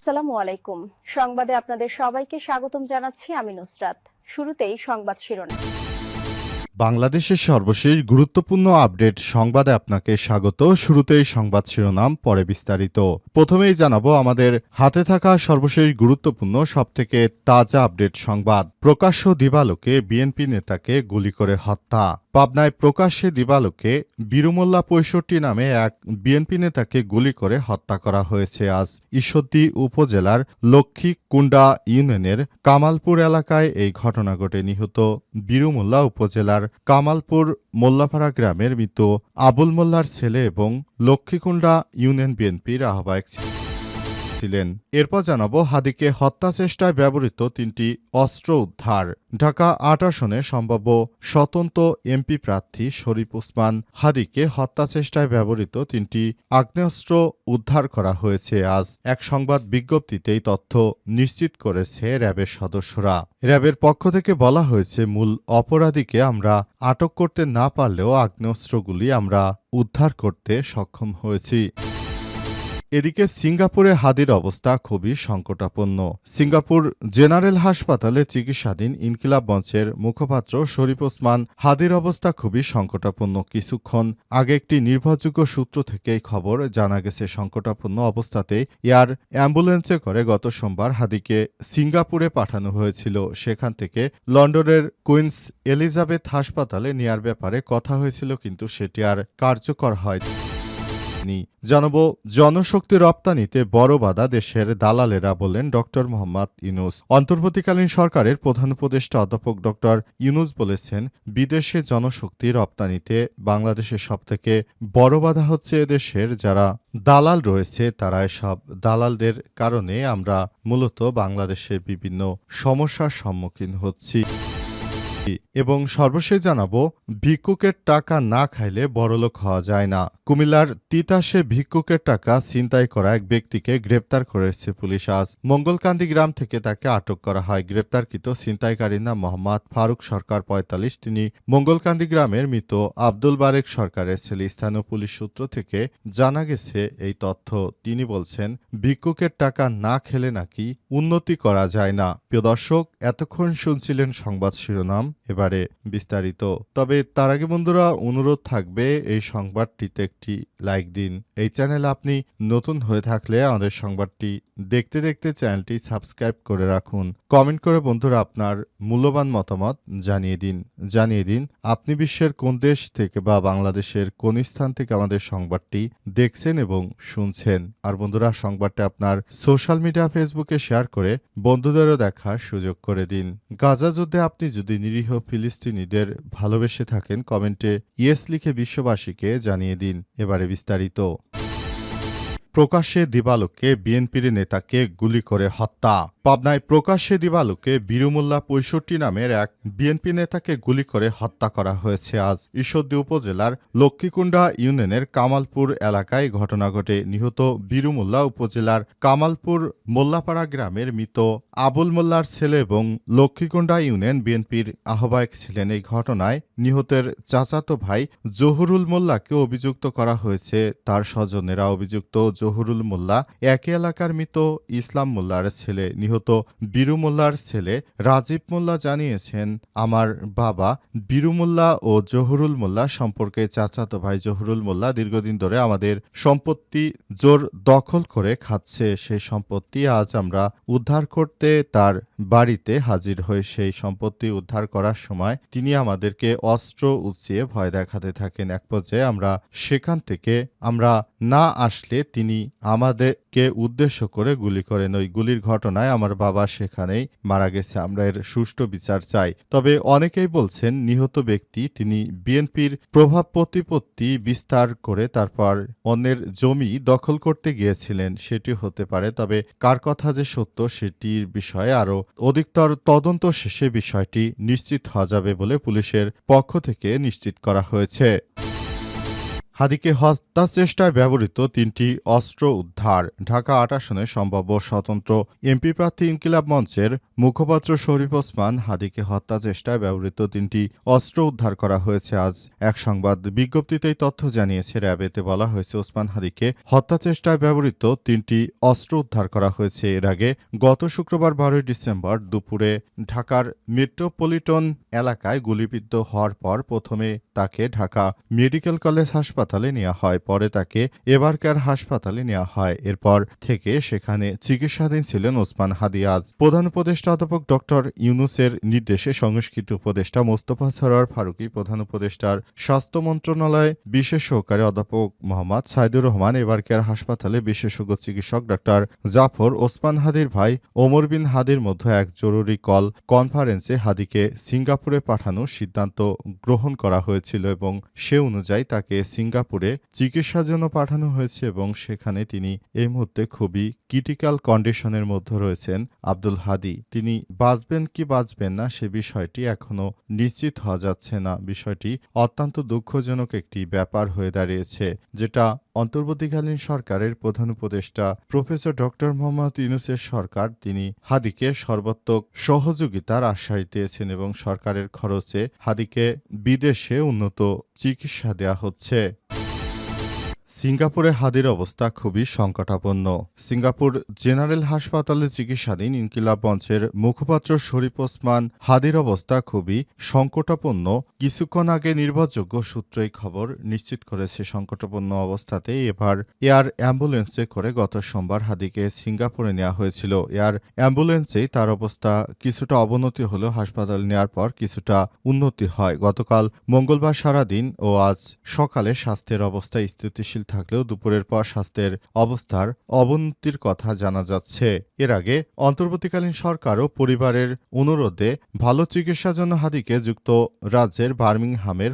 আসসালামু আলাইকুম। সংবাদে আপনাদের সবাইকে স্বাগতম জানাচ্ছি আমি নুসরাত। শুরুতেই সংবাদ শিরোনাম। বাংলাদেশের সর্বশেষ গুরুত্বপূর্ণ আপডেট সংবাদে আপনাকে স্বাগত। শুরুতেই সংবাদ শিরোনাম, পরে বিস্তারিত। প্রথমেই জানাবো আমাদের হাতে থাকা সর্বশেষ গুরুত্বপূর্ণ সবথেকে তাজা আপডেট সংবাদ। প্রকাশ্য দিবালোকে বিএনপি নেতাকে গুলি করে হত্যা। পাবনায় প্রকাশ্যে দিবালোকে বীরুমোল্লা ৬৫ নামে এক বিএনপি নেতাকে গুলি করে হত্যা করা হয়েছে আজ ঈশ্বরদী উপজেলার লক্ষ্মীকুণ্ডা ইউনিয়নের কামালপুর এলাকায় এই ঘটনা ঘটে। নিহত বীরুমোল্লা উপজেলার কামালপুর মোল্লাপাড়া গ্রামের মৃত আবুল মোল্লার ছেলে এবং লক্ষ্মীকুণ্ডা ইউনিয়ন বিএনপির আহ্বায়ক ছিলেন। এরপর জানাবো হাদিকে হত্যা চেষ্টায় ব্যবহৃত ৩টি অস্ত্র উদ্ধার। ঢাকা ৮ আসনে সম্ভাব্য স্বতন্ত্র এমপি প্রার্থী শরীফ ওসমান হাদিকে হত্যা চেষ্টায় ব্যবহৃত ৩টি আগ্নেয়াস্ত্র উদ্ধার করা হয়েছে আজ। এক সংবাদ বিজ্ঞপ্তিতেই তথ্য নিশ্চিত করেছে র্যাবের সদস্যরা। র্যাবের পক্ষ থেকে বলা হয়েছে, মূল অপরাধীকে আমরা আটক করতে না পারলেও আগ্নেয়াস্ত্রগুলি আমরা উদ্ধার করতে সক্ষম হয়েছি। এদিকে সিঙ্গাপুরে হাদির অবস্থা খুবই সংকটাপন্ন। সিঙ্গাপুর জেনারেল হাসপাতালে চিকিৎসাধীন ইনকিলাব মঞ্চের মুখপাত্র শরীফ ওসমান হাদির অবস্থা খুবই সংকটাপন্ন। কিছুক্ষণ আগে একটি নির্ভরযোগ্য সূত্র থেকে এই খবর জানা গেছে। সংকটাপন্ন অবস্থাতে এয়ার অ্যাম্বুলেন্সে করে গত সোমবার হাদিকে সিঙ্গাপুরে পাঠানো হয়েছিল। সেখান থেকে লন্ডনের কুইন্স এলিজাবেথ হাসপাতালে নেয়ার ব্যাপারে কথা হয়েছিল, কিন্তু সেটি আর কার্যকর হয়নি। জানাবো জনশক্তি রপ্তানিতে বড় বাধা দেশের দালালেরা, বললেন ড মোহাম্মদ ইউনূস। অন্তর্বর্তীকালীন সরকারের প্রধান উপদেষ্টা অধ্যাপক ড ইউনূস বলেছেন, বিদেশে জনশক্তি রপ্তানিতে বাংলাদেশের সবথেকে বড় বাধা হচ্ছে এদেশের যারা দালাল রয়েছে তারা। এসব দালালদের কারণে আমরা মূলত বাংলাদেশে বিভিন্ন সমস্যার সম্মুখীন হচ্ছি। এবং সর্বশেষ জানাবো ভিক্ষুকের টাকা না খাইলে বড়লোক হওয়া যায় না। কুমিল্লার তিতাসে ভিক্ষুকের টাকা ছিনতাই করা এক ব্যক্তিকে গ্রেপ্তার করেছে পুলিশ আজ। মঙ্গলকান্দি গ্রাম থেকে তাকে আটক করা হয়। গ্রেপ্তারকৃত ছিনতাইকারীর নাম মোহাম্মদ ফারুক সরকার ৪৫। তিনি মঙ্গলকান্দি গ্রামের মৃত আব্দুল বারেক সরকারের ছেলে। স্থানীয় পুলিশ সূত্র থেকে জানা গেছে এই তথ্য। তিনি বলছেন, ভিক্ষুকের টাকা না খেলে নাকি উন্নতি করা যায় না। প্রিয় দর্শক, এতক্ষণ শুনছিলেন সংবাদ শিরোনাম, এবারে বিস্তারিত। তবে তার আগে বন্ধুরা অনুরোধ থাকবে এই সংবাদটিতে একটি লাইক দিন। এই চ্যানেলে আপনি নতুন হয়ে থাকলে আমাদের সংবাদটি দেখতে দেখতে চ্যানেলটি সাবস্ক্রাইব করে রাখুন। কমেন্ট করে বন্ধুরা আপনার মূল্যবান মতামত জানিয়ে দিন আপনি বিশ্বের কোন দেশ থেকে বা বাংলাদেশের কোন স্থান থেকে আমাদের সংবাদটি দেখছেন এবং শুনছেন। আর বন্ধুরা সংবাদটা আপনার সোশ্যাল মিডিয়া ফেসবুকে শেয়ার করে বন্ধুদেরও দেখার সুযোগ করে দিন। গাজা যুদ্ধে আপনি যদি নিরীহ ফিলিস্তিনিদের ভালোবেসে থাকেন, কমেন্টে ইয়েস লিখে বিশ্ববাসীকে জানিয়ে দিন। এবারে বিস্তারিত। প্রকাশ্যে দিবালোকে বিএনপির নেতাকে গুলি করে হত্যা। পাবনায় প্রকাশ্যে দিবালোকে বীরুমোল্লা ৬৫ নামের এক বিএনপি নেতাকে গুলি করে হত্যা করা হয়েছে আজ ঈশ্বরদী উপজেলার লক্ষ্মীকুণ্ডা ইউনিয়নের কামালপুর এলাকায় ঘটনা ঘটে। নিহত বীরুমোল্লা উপজেলার কামালপুর মোল্লাপাড়া গ্রামের মৃত আবুল মোল্লার ছেলে এবং লক্ষ্মীকুণ্ডা ইউনিয়ন বিএনপির আহ্বায়ক ছিলেন। এই ঘটনায় নিহতের চাচাতো ভাই জহুরুল মোল্লাকে অভিযুক্ত করা হয়েছে। তার স্বজনেরা অভিযুক্ত জহুরুল মোল্লা একই এলাকার মৃত ইসলাম মোল্লার ছেলে। নিহত বীরুমোল্লার ছেলে রাজীব মোল্লা জানিয়েছেন, আমার বাবা বীরুমোল্লা ও জহুরুল মোল্লা সম্পর্কে চাচাতো ভাই জহুরুল মোল্লা দীর্ঘদিন ধরে আমাদের সম্পত্তি জোর দখল করে খাচ্ছে। সেই সম্পত্তি আজ আমরা উদ্ধার করতে তার বাড়িতে হাজির হয়ে সেই সম্পত্তি উদ্ধার করার সময় তিনি আমাদেরকে অস্ত্র উঁচিয়ে ভয় দেখাতে থাকেন। এক পর্যায়ে আমরা সেখান থেকে না আসলে তিনি আমাদেরকে উদ্দেশ্য করে গুলি করেন। ওই গুলির ঘটনায় আমার বাবা সেখানেই মারা গেছে। আমরা এর সুষ্ঠু বিচার চাই। তবে অনেকেই বলছেন নিহত ব্যক্তি তিনি বিএনপির প্রভাব প্রতিপত্তি বিস্তার করে তারপর অন্যের জমি দখল করতে গিয়েছিলেন। সেটি হতে পারে, তবে কার কথা যে সত্য সেটির বিষয়ে আরও অধিকতর তদন্ত শেষে বিষয়টি নিশ্চিত হওয়া যাবে বলে পুলিশের পক্ষ থেকে নিশ্চিত করা হয়েছে। হাদিকে হত্যা চেষ্টায় ব্যবহৃত 3টি অস্ত্র উদ্ধার। ঢাকা ৮ আসনে সম্ভাব্য স্বতন্ত্র এমপি প্রার্থী ইনকিলাব মঞ্চের মুখপাত্র শরীফ ওসমান হাদিকে হত্যা চেষ্টায় ব্যবহৃত 3টি অস্ত্র উদ্ধার করা হয়েছে। আজ এক সংবাদ বিজ্ঞপ্তিতে এই তথ্য জানিয়েছে র্যাব। এতে বলা হয়েছে, ওসমান হাদিকে হত্যা চেষ্টায় ব্যবহৃত 3টি অস্ত্র উদ্ধার করা হয়েছে। এর আগে গত শুক্রবার 12 ডিসেম্বর দুপুরে ঢাকার মেট্রোপলিটন এলাকায় গুলিবিদ্ধ হওয়ার পর প্রথমে তাকে ঢাকা মেডিকেল কলেজ হাসপাতালে নেওয়া হয়, পরে তাকে এবারকার হাসপাতালে নেওয়া হয়। এরপর থেকে সেখানে চিকিৎসাধীন ছিলেন ওসমান হাদি। আজ প্রধান উপদেষ্টা অধ্যাপক ডক্টর ইউনূসের নির্দেশে সংস্কৃতি উপদেষ্টা মোস্তফা সরোয়ার ফারুকী, প্রধান উপদেষ্টার স্বাস্থ্য মন্ত্রণালয় বিশেষ সহকারী অধ্যাপক মোহাম্মদ সাইদুর রহমান, এবারকার হাসপাতালে বিশেষজ্ঞ চিকিৎসক ডক্টর জাফর, ওসমান হাদির ভাই ওমর বিন হাদির মধ্যে এক জরুরি কল কনফারেন্সে হাদিকে সিঙ্গাপুরে পাঠানোর সিদ্ধান্ত গ্রহণ করা হয়েছিল এবং সে অনুযায়ী তাকে সিঙ্গাপুরে চিকিৎসার জন্য পাঠানো হয়েছে এবং সেখানে তিনি এই মুহূর্তে খুবই ক্রিটিক্যাল কন্ডিশনের মধ্যে রয়েছেন। আব্দুল হাদি তিনি বাঁচবেন কি বাঁচবেন না সে বিষয়টি এখনো নিশ্চিত হওয়া যাচ্ছে না। বিষয়টি অত্যন্ত দুঃখজনক একটি ব্যাপার হয়ে দাঁড়িয়েছে, যেটা অন্তর্বর্তীকালীন সরকারের প্রধান উপদেষ্টা প্রফেসর ডক্টর মোহাম্মদ ইউনূসের সরকার তিনি হাদিকে সর্বাত্মক সহযোগিতার আশ্বাস দিয়েছেন এবং সরকারের খরচে হাদিকে বিদেশে উন্নত চিকিৎসা দেয়া হচ্ছে। সিঙ্গাপুরে হাদির অবস্থা খুবই সংকটাপন্ন। সিঙ্গাপুর জেনারেল হাসপাতালে চিকিৎসাধীন ইনকিলাব মঞ্চের মুখপাত্র শরীফ ওসমান হাদির অবস্থা খুবই সংকটাপন্ন। কিছুক্ষণ আগে নির্ভরযোগ্য সূত্র এই খবর নিশ্চিত করেছে। সংকটাপন্ন অবস্থাতে এবার এয়ার অ্যাম্বুলেন্সে করে গত সোমবার হাদিকে সিঙ্গাপুরে নেওয়া হয়েছিল। এয়ার অ্যাম্বুলেন্সেই তার অবস্থা কিছুটা অবনতি হলেও হাসপাতালে নেওয়ার পর কিছুটা উন্নতি হয়। গতকাল মঙ্গলবার সারাদিন ও আজ সকালে স্বাস্থ্যের অবস্থা স্থিতিশীল থাকলেও দুপুরের পর স্বাস্থ্যের অবস্থার অবনতির কথা জানা যাচ্ছে। এর আগে অন্তর্বর্তীকালীন সরকার ও পরিবারের অনুরোধে ভালো চিকিৎসার জন্য হাদিকে যুক্তরাজ্যের বার্মিংহামের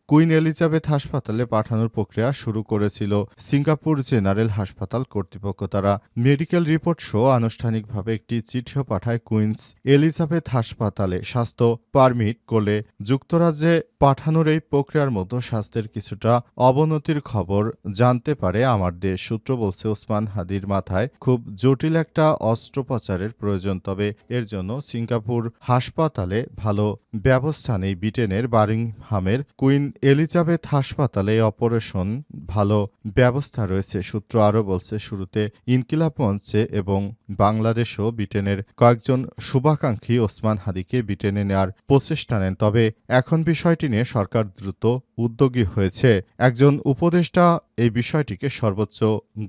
কুইন এলিজাবেথ হাসপাতালে পাঠানোর প্রক্রিয়া শুরু করেছিল সিঙ্গাপুর জেনারেল হাসপাতাল কর্তৃপক্ষ। তারা মেডিকেল রিপোর্ট সহ আনুষ্ঠানিকভাবে একটি চিঠিও পাঠায় কুইন্স এলিজাবেথ হাসপাতালে। স্বাস্থ্য পারমিট করলে যুক্তরাজ্যে পাঠানোর এই প্রক্রিয়ার মতো স্বাস্থ্যের কিছুটা অবনতির খবর জানতে পারে আমার দেশ। সূত্র বলছে, ওসমান হাদির মাথায় খুব জটিল একটা অস্ত্রোপচারের প্রয়োজন, তবে এর জন্য সিঙ্গাপুর হাসপাতালে ভালো ব্যবস্থা নেই। ব্রিটেনের বার্মিংহামের কুইন এলিজাবেথ হাসপাতালে অপারেশন ভালো ব্যবস্থা রয়েছে। সূত্র আরও বলছে, শুরুতে ইনকিলাব মঞ্চে এবং বাংলাদেশও ব্রিটেনের কয়েকজন শুভাকাঙ্ক্ষী ওসমান হাদিকে ব্রিটেনে নেয়ার প্রচেষ্টা নেন, তবে এখন বিষয়টি নিয়ে সরকার দ্রুত উদ্যোগী হয়েছে। একজন উপদেষ্টা এই বিষয়টিকে সর্বোচ্চ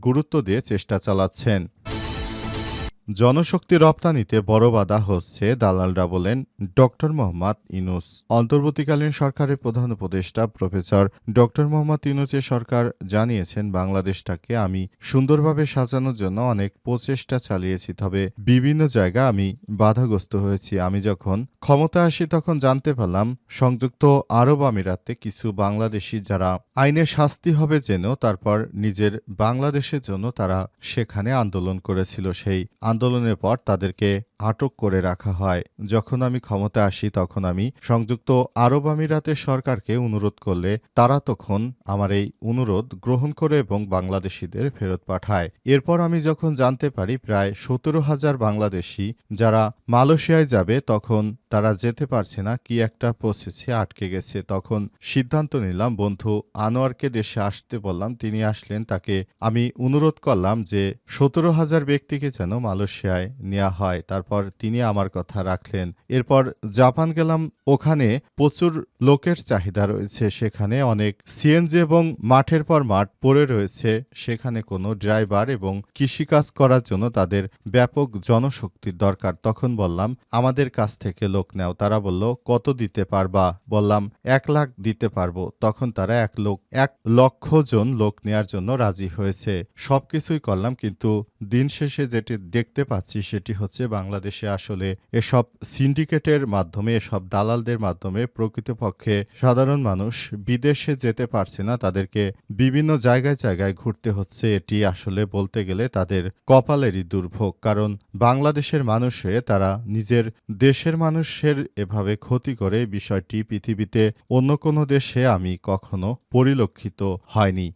গুরুত্ব দিয়ে চেষ্টা চালাচ্ছেন। জনশক্তি রপ্তানিতে বড় বাধা হচ্ছে দালালরা, বলেন ডক্টর মোহাম্মদ ইউনূস। অন্তর্বর্তীকালীন সরকারের প্রধান উপদেষ্টা প্রফেসর ডক্টর মোহাম্মদ ইউনূসের সরকার জানিয়েছেন, বাংলাদেশটাকে আমি সুন্দরভাবে সাজানোর জন্য অনেক প্রচেষ্টা চালিয়েছি, তবে বিভিন্ন জায়গায় আমি বাধাগ্রস্ত হয়েছি। আমি যখন ক্ষমতায় আসি তখন জানতে পারলাম সংযুক্ত আরব আমিরাতে কিছু বাংলাদেশি যারা আইনে শাস্তি হবে জেনেও তারপর নিজের বাংলাদেশের জন্য তারা সেখানে আন্দোলন করেছিল। সেই আন্দোলনের পর তাদেরকে আটক করে রাখা হয়। যখন আমি ক্ষমতায় আসি তখন আমি সংযুক্ত আরব আমিরাতের সরকারকে অনুরোধ করলে তারা তখন আমার এই অনুরোধ গ্রহণ করে এবং বাংলাদেশিদের ফেরত পাঠায়। এরপর আমি যখন জানতে পারি প্রায় 17,000 বাংলাদেশি যারা মালয়েশিয়ায় যাবে, তখন তারা যেতে পারছে না, কি একটা প্রসেসে আটকে গেছে। তখন সিদ্ধান্ত নিলাম, বন্ধু আনোয়ারকে দেশে আসতে বললাম, তিনি আসলেন। তাকে আমি অনুরোধ করলাম যে 17,000 ব্যক্তিকে যেন মালয়েশিয়ায় নেওয়া হয়। তারপর তিনি আমার কথা রাখলেন। এরপর জাপান গেলাম, ওখানে প্রচুর লোকের চাহিদা রয়েছে। সেখানে অনেক সিএনজি এবং মাঠের পর মাঠ পড়ে রয়েছে। সেখানে কোনো ড্রাইভার এবং কৃষিকাজ করার জন্য তাদের ব্যাপক জনশক্তির দরকার। তখন বললাম, আমাদের কাছ থেকে লোক নেও। তারা বলল, কত দিতে পারবা? বললাম, 1 লাখ দিতে পারবো। তখন তারা 1 লক্ষ জন লোক নেয়ার জন্য রাজি হয়েছে। সবকিছুই করলাম, কিন্তু দিন শেষে যেটি দেখতে দেখতে পাচ্ছি সেটি হচ্ছে বাংলাদেশে আসলে এসব সিন্ডিকেটের মাধ্যমে, এসব দালালদের মাধ্যমে প্রকৃতপক্ষে সাধারণ মানুষ বিদেশে যেতে পারছে না। তাদেরকে বিভিন্ন জায়গায়, জায়গায় ঘুরতে হচ্ছে। এটি আসলে বলতে গেলে তাদের কপালেরই দুর্ভোগ। কারণ বাংলাদেশের মানুষ হয়ে তারা নিজের দেশের মানুষের এভাবে ক্ষতি করে বিষয়টি পৃথিবীতে অন্য কোনো দেশে আমি কখনো পরিলক্ষিত হয়নি।